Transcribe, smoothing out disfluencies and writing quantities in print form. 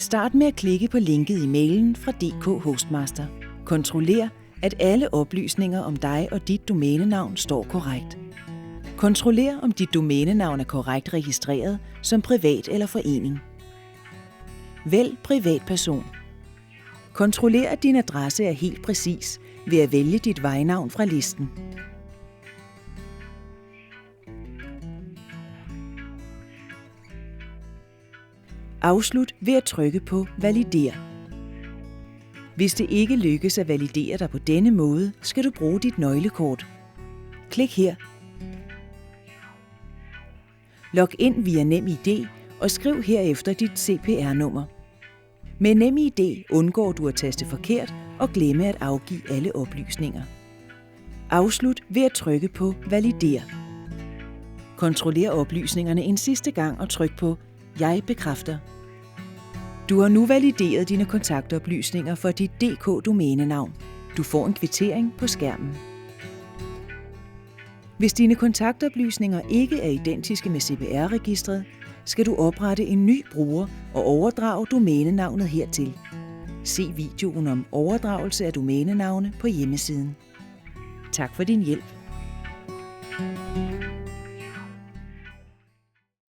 Start med at klikke på linket i mailen fra DK Hostmaster. Kontroller, at alle oplysninger om dig og dit domænenavn står korrekt. Kontroller, om dit domænenavn er korrekt registreret som privat eller forening. Vælg privatperson. Kontroller, at din adresse er helt præcis ved at vælge dit vejnavn fra listen. Afslut ved at trykke på Valider. Hvis det ikke lykkes at validere dig på denne måde, skal du bruge dit nøglekort. Klik her. Log ind via NemID og skriv herefter dit CPR-nummer. Med NemID undgår du at taste forkert og glemme at afgive alle oplysninger. Afslut ved at trykke på Valider. Kontroller oplysningerne en sidste gang og tryk på Jeg bekræfter. Du har nu valideret dine kontaktoplysninger for dit DK-domænenavn. Du får en kvittering på skærmen. Hvis dine kontaktoplysninger ikke er identiske med CPR-registret, skal du oprette en ny bruger og overdrage domænenavnet hertil. Se videoen om overdragelse af domænenavne på hjemmesiden. Tak for din hjælp.